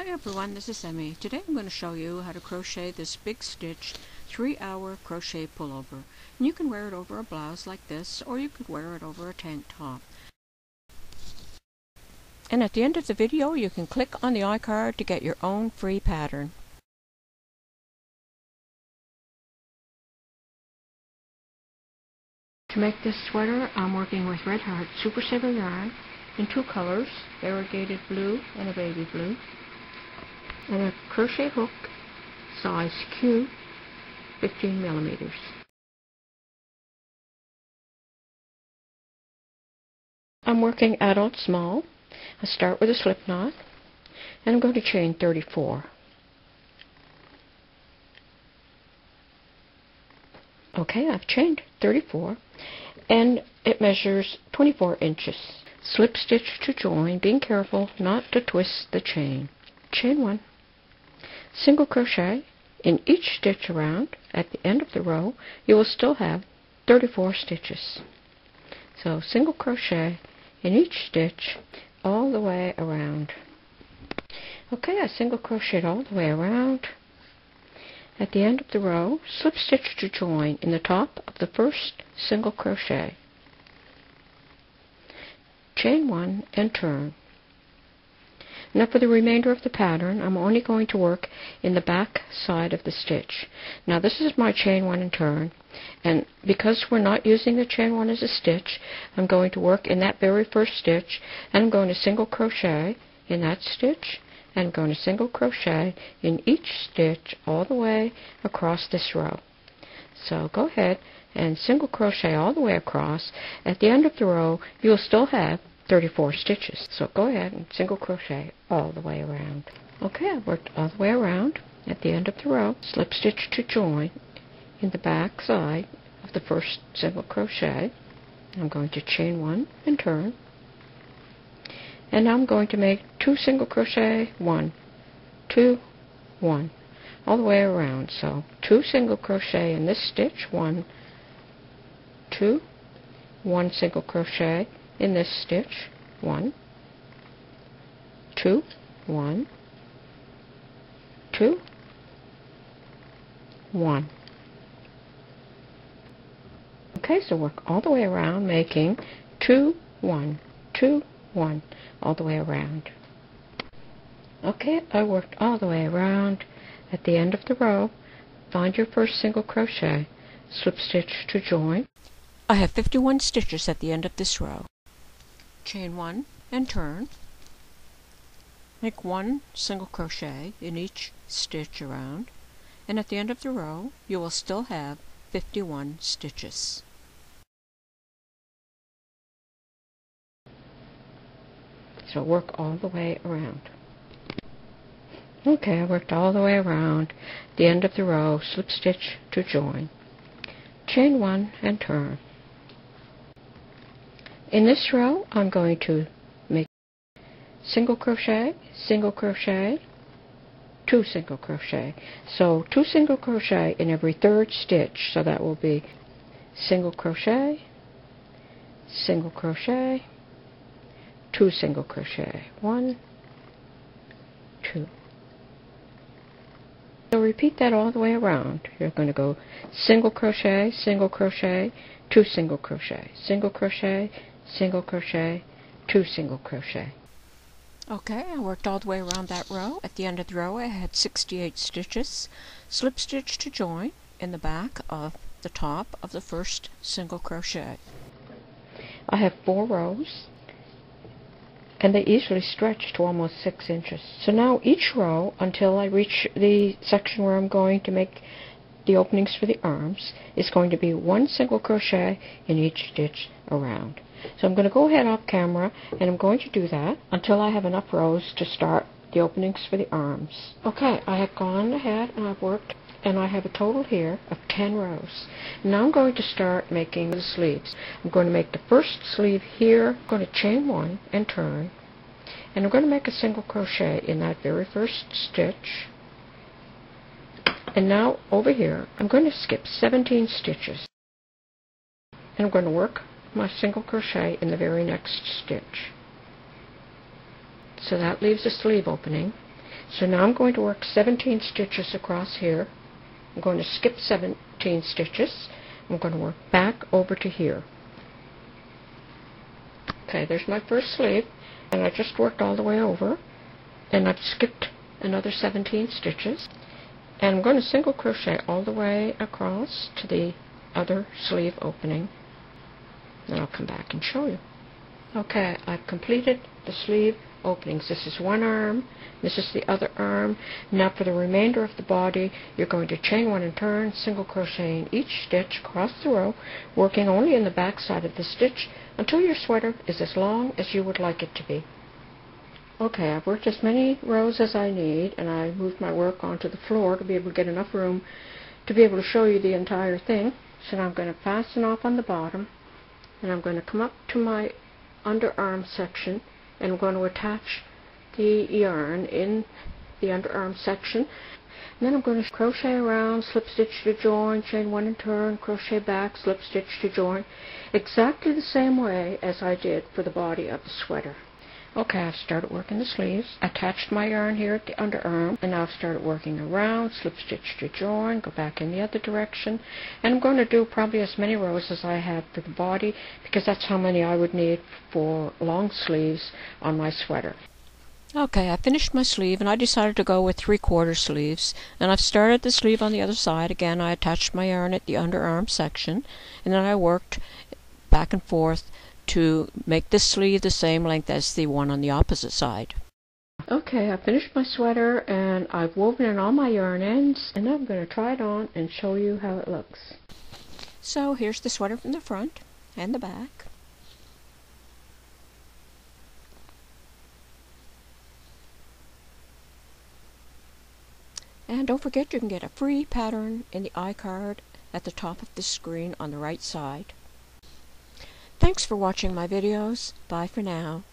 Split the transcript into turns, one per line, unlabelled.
Hi everyone, this is Emmy. Today I'm going to show you how to crochet this big stitch 3-hour crochet pullover. And you can wear it over a blouse like this, or you could wear it over a tank top. And at the end of the video you can click on the icard to get your own free pattern. To make this sweater, I'm working with Red Heart Super Saver yarn in two colors, variegated blue and a baby blue, and a crochet hook size Q, 15 millimeters. I'm working adult small. I start with a slip knot, and I'm going to chain 34. Okay, I've chained 34, and it measures 24 inches. Slip stitch to join, being careful not to twist the chain. Chain 1. Single crochet in each stitch around. At the end of the row, you will still have 34 stitches. So single crochet in each stitch all the way around. Okay, I single crocheted all the way around. At the end of the row, slip stitch to join in the top of the first single crochet. Chain 1 and turn. Now for the remainder of the pattern, I'm only going to work in the back side of the stitch. Now this is my chain 1 and turn, and because we're not using the chain 1 as a stitch, I'm going to work in that very first stitch, and I'm going to single crochet in that stitch, and I'm going to single crochet in each stitch all the way across this row. So go ahead and single crochet all the way across. At the end of the row, you'll still have 34 stitches. So go ahead and single crochet all the way around. Okay, I've worked all the way around. At the end of the row, slip stitch to join in the back side of the first single crochet. I'm going to chain 1 and turn. And now I'm going to make 2 single crochet, 1, 2, 1, all the way around. So 2 single crochet in this stitch, 1, 2, 1 single crochet in this stitch, 1, 2, 1, 2, 1. Okay, so work all the way around, making 2, 1, 2, 1, all the way around. Okay, I worked all the way around. At the end of the row, find your first single crochet, slip stitch to join. I have 51 stitches at the end of this row. Chain 1 and turn. Make 1 single crochet in each stitch around, and at the end of the row you will still have 51 stitches. So work all the way around. Okay, I worked all the way around. At the end of the row, slip stitch to join. Chain 1 and turn. In this row, I'm going to make single crochet, 2 single crochet. So 2 single crochet in every third stitch. So that will be single crochet, 2 single crochet, 1, 2. So repeat that all the way around. You're going to go single crochet, 2 single crochet, single crochet, 2 single crochet. Okay, I worked all the way around that row. At the end of the row I had 68 stitches. Slip stitch to join in the back of the top of the first single crochet. I have 4 rows, and they easily stretch to almost 6 inches. So now each row, until I reach the section where I'm going to make the openings for the arms, is going to be 1 single crochet in each stitch around. So I'm going to go ahead off camera, and I'm going to do that until I have enough rows to start the openings for the arms. Okay, I have gone ahead and I've worked, and I have a total here of 10 rows. Now I'm going to start making the sleeves. I'm going to make the first sleeve here. I'm going to chain 1 and turn, and I'm going to make a single crochet in that very first stitch. And now over here I'm going to skip 17 stitches, and I'm going to work my single crochet in the very next stitch. So that leaves a sleeve opening, So now I'm going to work 17 stitches across here. I'm going to skip 17 stitches. I'm going to work back over to here. Okay, there's my first sleeve, and I just worked all the way over, and I've skipped another 17 stitches, and I'm going to single crochet all the way across to the other sleeve opening. Then I'll come back and show you. Okay, I've completed the sleeve openings. This is one arm, this is the other arm. Now for the remainder of the body, you're going to chain one and turn, single crochet in each stitch across the row, working only in the back side of the stitch until your sweater is as long as you would like it to be. Okay, I've worked as many rows as I need, and I moved my work onto the floor to be able to get enough room to be able to show you the entire thing. So now I'm going to fasten off on the bottom, and I'm going to come up to my underarm section, and I'm going to attach the yarn in the underarm section. And then I'm going to crochet around, slip stitch to join, chain one and turn, crochet back, slip stitch to join, exactly the same way as I did for the body of the sweater. Okay, I've started working the sleeves, attached my yarn here at the underarm, and now I've started working around, slip stitch to join, go back in the other direction, and I'm going to do probably as many rows as I have for the body, because that's how many I would need for long sleeves on my sweater. Okay, I finished my sleeve, and I decided to go with 3/4 sleeves, and I've started the sleeve on the other side. Again, I attached my yarn at the underarm section, and then I worked back and forth to make this sleeve the same length as the one on the opposite side. Okay, I finished my sweater, and I've woven in all my yarn ends, and I'm going to try it on and show you how it looks. So here's the sweater from the front and the back. And don't forget, you can get a free pattern in the icard at the top of the screen on the right side. Thanks for watching my videos. Bye for now.